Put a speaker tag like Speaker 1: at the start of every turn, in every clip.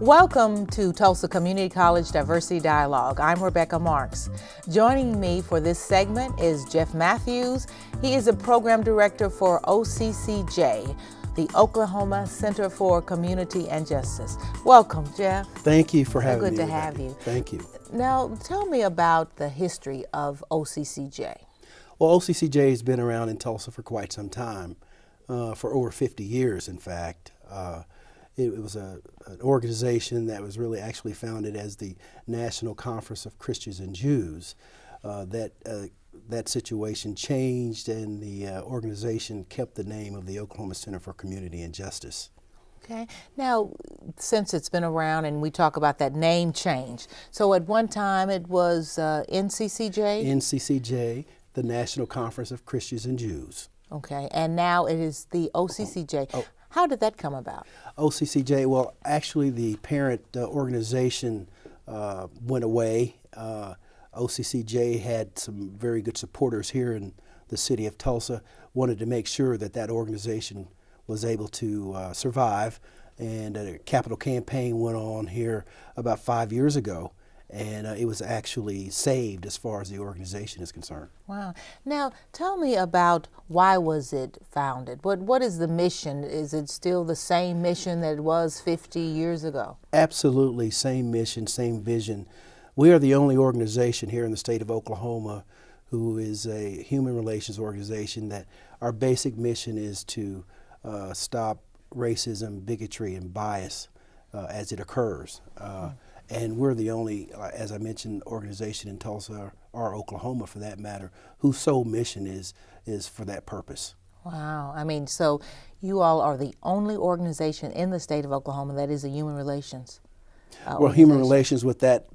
Speaker 1: Welcome to Tulsa Community College Diversity Dialogue. I'm Rebecca Marks. Joining me for this segment is Jeff Matthews. He is a program director for OCCJ, the Oklahoma Center for Community and Justice. Welcome, Jeff.
Speaker 2: Thank you for having me.
Speaker 1: Good to have you.
Speaker 2: Thank you.
Speaker 1: Now, tell me about the history of OCCJ.
Speaker 2: Well, OCCJ has been around in Tulsa for quite some time, for over 50 years, in fact. It was an organization that was really actually founded as the National Conference of Christians and Jews. That situation changed, and the organization kept the name of the Oklahoma Center for Community and Justice.
Speaker 1: Okay. Now, since it's been around and we talk about that name change, so at one time it was NCCJ?
Speaker 2: NCCJ, the National Conference of Christians and Jews.
Speaker 1: Okay, and now it is the OCCJ.
Speaker 2: Oh.
Speaker 1: How did that come about?
Speaker 2: OCCJ, well, actually the parent organization went away. OCCJ had some very good supporters here in the city of Tulsa, wanted to make sure that that organization was able to survive, and a capital campaign went on here about 5 years ago, and it was actually saved as far as the organization is concerned.
Speaker 1: Wow. Now, tell me about why was it founded? What is the mission? Is it still the same mission that it was 50 years ago?
Speaker 2: Absolutely, same mission, same vision. We are the only organization here in the state of Oklahoma who is a human relations organization that our basic mission is to stop racism, bigotry, and bias as it occurs. And we're the only, as I mentioned, organization in Tulsa, or Oklahoma for that matter, whose sole mission is for that purpose.
Speaker 1: Wow. I mean, so you all are the only organization in the state of Oklahoma that is a human relations
Speaker 2: Well, human relations with that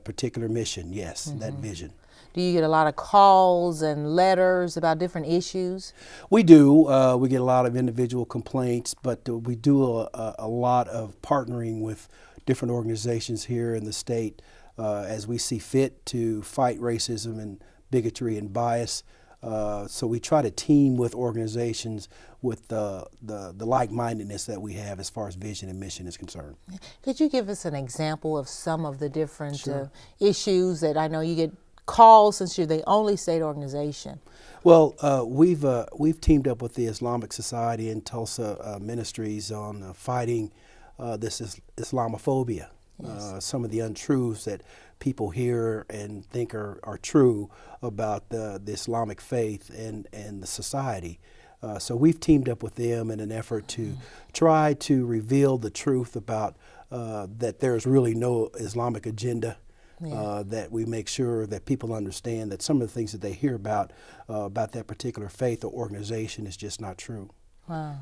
Speaker 2: particular mission, yes, that vision.
Speaker 1: Do you get a lot of calls and letters about different issues?
Speaker 2: We do. We get a lot of individual complaints, but we do a lot of partnering with different organizations here in the state as we see fit to fight racism and bigotry and bias. So we try to team with organizations with the like-mindedness that we have as far as vision and mission is concerned.
Speaker 1: Could you give us an example of some of the different
Speaker 2: Sure.
Speaker 1: issues that I know you get calls since you're the only state organization?
Speaker 2: Well, we've teamed up with the Islamic Society and Tulsa Ministries on fighting this Islamophobia.
Speaker 1: Yes.
Speaker 2: Some of the untruths that people hear and think are true about the Islamic faith and the society. So we've teamed up with them in an effort to try to reveal the truth about that there's really no Islamic agenda. That we make sure that people understand that some of the things that they hear about that particular faith or organization is just not true.
Speaker 1: Wow.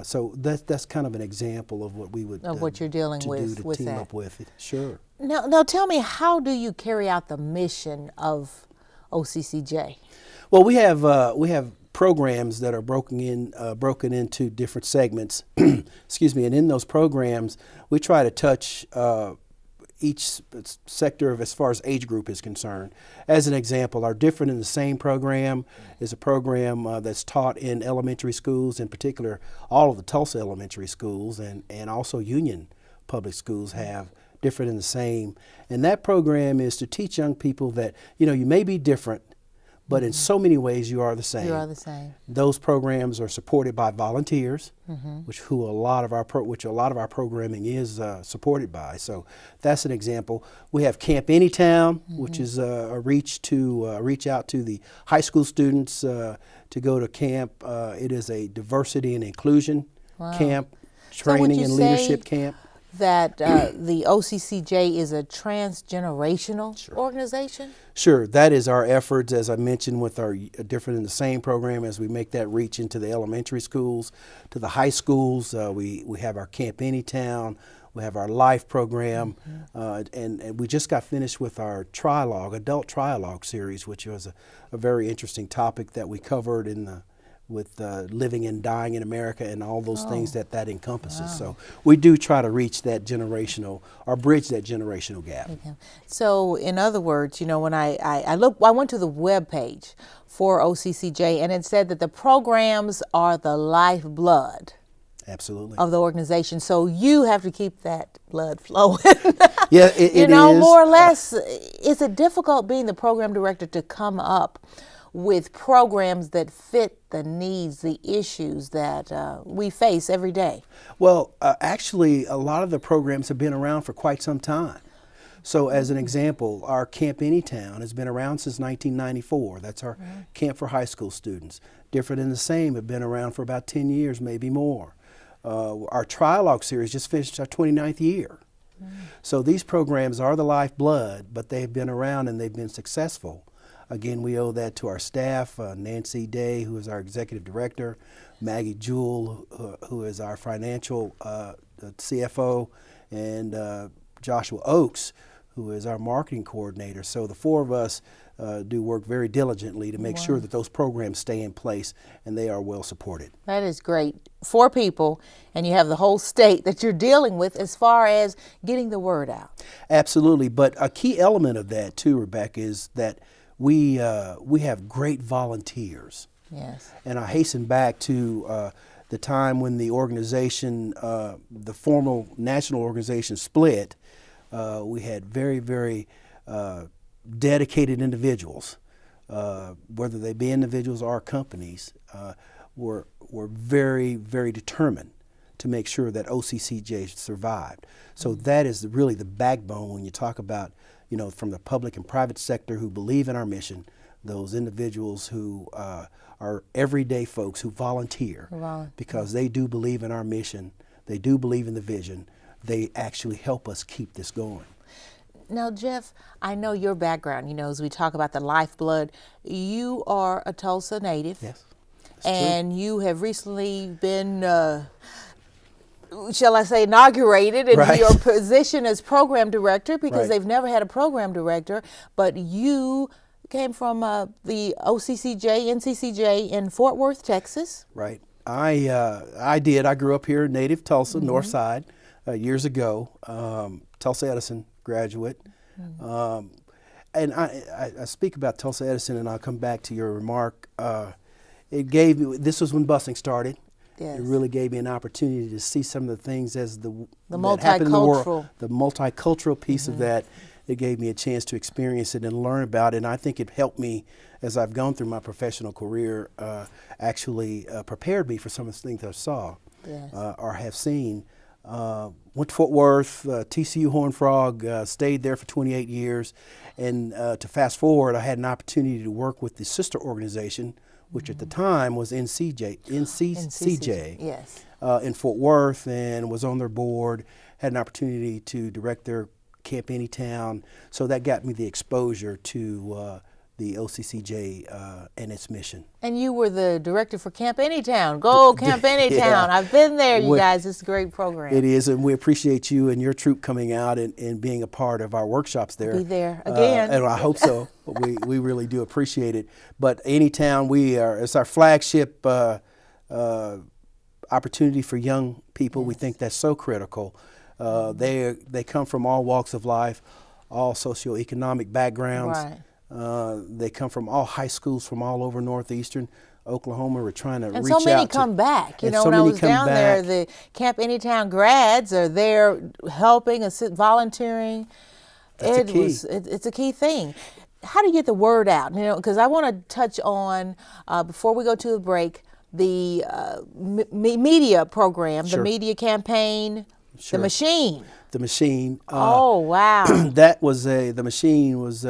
Speaker 2: So that's kind of an example of what we would
Speaker 1: Of what you're dealing with
Speaker 2: team
Speaker 1: that.
Speaker 2: up with. Sure.
Speaker 1: Now tell me, how do you carry out the mission of OCCJ?
Speaker 2: Well, we have programs that are broken into different segments. Excuse me. And in those programs, we try to touch each sector of as far as age group is concerned. As an example, our Different in the Same program is a program that's taught in elementary schools, in particular all of the Tulsa elementary schools, and also Union public schools have Different in the Same. And that program is to teach young people that, you may be different, but in so many ways you are the same.
Speaker 1: You are the same.
Speaker 2: Those programs are supported by volunteers, which a lot of our programming is supported by. So that's an example. We have Camp Anytown, which is a reach out to the high school students to go to camp. It is a diversity and inclusion camp, training and leadership camp.
Speaker 1: That the OCCJ is a transgenerational organization?
Speaker 2: Sure, that is our efforts, as I mentioned, with our Different in the Same program, as we make that reach into the elementary schools, to the high schools. We have our Camp Anytown, we have our Life program, and we just got finished with our adult trialogue series, which was a very interesting topic that we covered with living and dying in America and all those things that encompasses. Wow. So we do try to reach that generational, or bridge that generational gap.
Speaker 1: Okay. So in other words, when I went to the web page for OCCJ, and it said that the programs are the lifeblood
Speaker 2: Absolutely.
Speaker 1: of the organization. So you have to keep that blood flowing.
Speaker 2: Yeah, it
Speaker 1: you know,
Speaker 2: is.
Speaker 1: more or less. Is it difficult being the program director to come up with programs that fit the needs, the issues that we face every day?
Speaker 2: Well, actually, a lot of the programs have been around for quite some time. So as an example, our Camp Anytown has been around since 1994. That's our camp for high school students. Different and the Same have been around for about 10 years, maybe more. Our Dialog series just finished our 29th year. So these programs are the lifeblood, but they've been around and they've been successful. Again, we owe that to our staff, Nancy Day, who is our executive director, Maggie Jewell, who is our financial CFO, and Joshua Oakes, who is our marketing coordinator. So the four of us do work very diligently to make sure that those programs stay in place and they are well supported.
Speaker 1: That is great. 4 people, and you have the whole state that you're dealing with as far as getting the word out.
Speaker 2: Absolutely, but a key element of that too, Rebecca, is that we have great volunteers.
Speaker 1: Yes.
Speaker 2: And I hasten back to the time when the organization, the formal national organization split. We had very, very dedicated individuals, whether they be individuals or companies, were very, very determined to make sure that OCCJ survived. So that is really the backbone when you talk about, you know, from the public and private sector who believe in our mission, those individuals who are everyday folks who volunteer because they do believe in our mission, they do believe in the vision, they actually help us keep this going.
Speaker 1: Now, Jeff, I know your background, you know, as we talk about the lifeblood, you are a Tulsa native.
Speaker 2: Yes.
Speaker 1: And you have recently been, shall I say, inaugurated in your position as program director, because they've never had a program director, but you came from the OCCJ, NCCJ in Fort Worth, Texas.
Speaker 2: Right. I did. I grew up here in native Tulsa, North Side, years ago. Tulsa Edison graduate. And I speak about Tulsa Edison, and I'll come back to your remark. It gave me, this was when busing started. Yes. It really gave me an opportunity to see some of the things as that happened in the world. The multicultural piece of that, it gave me a chance to experience it and learn about it. And I think it helped me as I've gone through my professional career, actually prepared me for some of the things I saw or have seen. Went to Fort Worth, TCU Horned Frog, stayed there for 28 years. And to fast forward, I had an opportunity to work with the sister organization, which at the time was NCCJ,
Speaker 1: yes.
Speaker 2: In Fort Worth, and was on their board, had an opportunity to direct their Camp Anytown. So that got me the exposure to the OCCJ and its mission.
Speaker 1: And you were the director for Camp Anytown. Go Camp Anytown. I've been there, you guys. It's a great program.
Speaker 2: It is, and we appreciate you and your troop coming out and being a part of our workshops there.
Speaker 1: I'll be there again.
Speaker 2: And I hope so. we really do appreciate it. But Anytown, it's our flagship opportunity for young people. We think that's so critical. They come from all walks of life, all socioeconomic backgrounds. They come from all high schools from all over northeastern Oklahoma. We're trying to reach out.
Speaker 1: And so many come back. You know, when I was down there, the Camp Anytown grads are there helping, volunteering. It's a key thing. How do you get the word out? You know, because I want to touch on, before we go to the break, the media program, the media campaign, the machine.
Speaker 2: The machine.
Speaker 1: Oh, wow.
Speaker 2: The machine was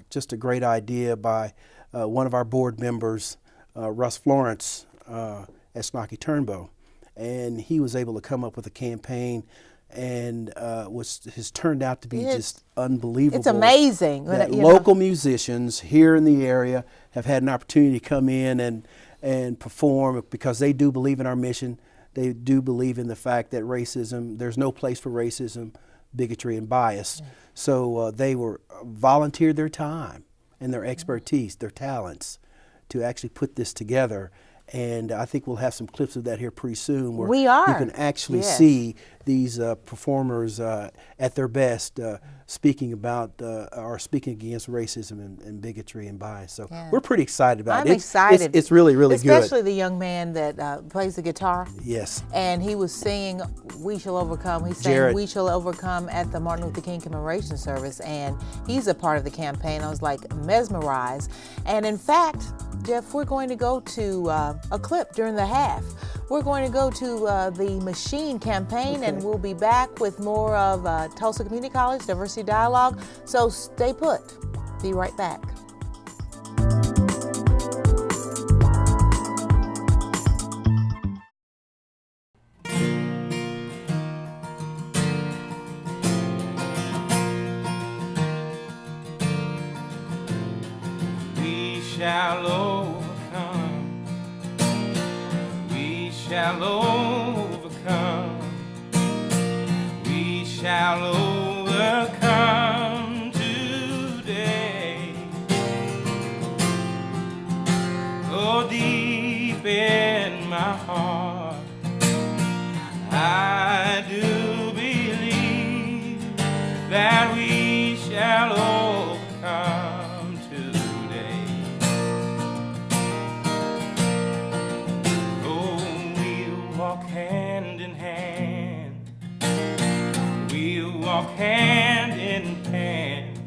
Speaker 2: just a great idea by one of our board members, Russ Florence at Snocky Turnbow. And he was able to come up with a campaign, and has turned out to be just unbelievable.
Speaker 1: It's amazing.
Speaker 2: That local musicians here in the area have had an opportunity to come in and perform because they do believe in our mission. They do believe in the fact that there's no place for racism, bigotry, and bias. So they volunteered their time and their expertise, their talents, to actually put this together. And I think we'll have some clips of that here pretty soon where you can actually see these performers at their best, speaking about or speaking against racism and bigotry and bias. So we're pretty excited about it.
Speaker 1: I'm excited.
Speaker 2: It's really, really good.
Speaker 1: Especially the young man that plays the guitar.
Speaker 2: Yes.
Speaker 1: And he was singing "We Shall Overcome." He sang
Speaker 2: Jared.
Speaker 1: "We Shall Overcome" at the Martin Luther King commemoration service, and he's a part of the campaign. I was like mesmerized. And in fact, Jeff, we're going to go to a clip during the half. We're going to go to the Machine campaign, and we'll be back with more of Tulsa Community College Diversity Dialogue. So stay put. Be right back.
Speaker 3: We shall overcome. We shall overcome. We shall overcome today. Oh, deep in my heart, I do believe that we shall overcome today. Oh, we'll walk hand in hand. We'll walk hand in hand.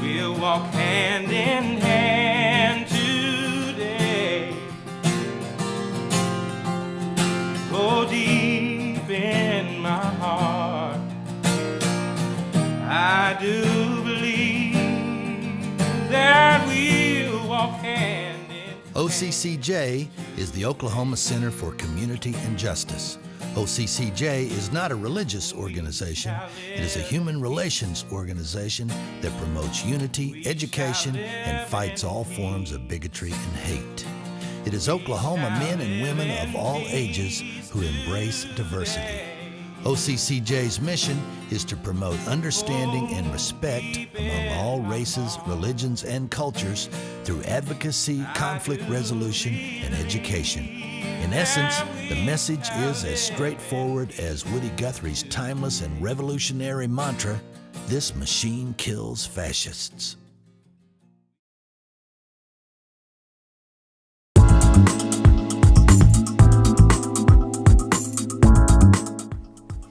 Speaker 3: We'll walk hand in hand today. Oh, deep in my heart, I do believe that we'll walk hand in hand.
Speaker 4: OCCJ is the Oklahoma Center for Community and Justice. OCCJ is not a religious organization. It is a human relations organization that promotes unity, education, and fights all forms of bigotry and hate. It is Oklahoma men and women of all ages who embrace diversity. OCCJ's mission is to promote understanding and respect among all races, religions, and cultures through advocacy, conflict resolution, and education. In essence, the message is as straightforward as Woody Guthrie's timeless and revolutionary mantra, "This machine kills fascists."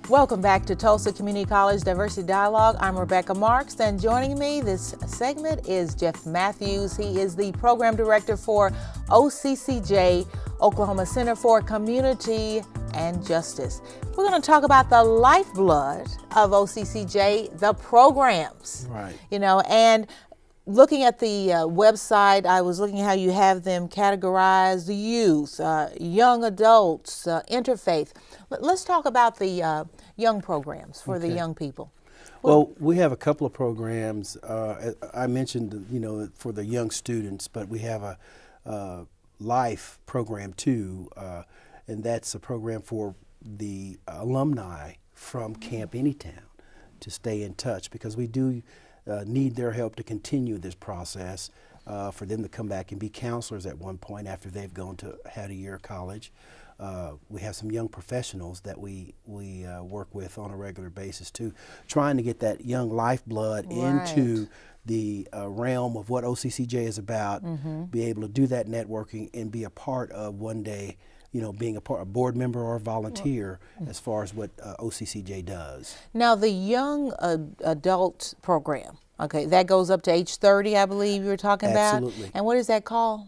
Speaker 1: Welcome back to Tulsa Community College Diversity Dialogue. I'm Rebecca Marks, and joining me this segment is Jeff Matthews. He is the program director for OCCJ, Oklahoma Center for Community and Justice. We're going to talk about the lifeblood of OCCJ, the programs.
Speaker 2: Right.
Speaker 1: You know, and looking at the website, I was looking at how you have them categorized: the youth, young adults, interfaith. Let's talk about the young programs for the young people.
Speaker 2: Well, we have a couple of programs. I mentioned, for the young students, but we have a life program too, and that's a program for the alumni from Camp Anytown to stay in touch, because we do need their help to continue this process, for them to come back and be counselors at one point after they've had a year of college. We have some young professionals that we work with on a regular basis too, trying to get that young lifeblood into the realm of what OCCJ is about, be able to do that networking and be a part of one day, being a board member or a volunteer as far as what OCCJ does.
Speaker 1: Now, the young adult program, okay, that goes up to age 30, I believe you were talking about.
Speaker 2: Absolutely.
Speaker 1: And what is that called?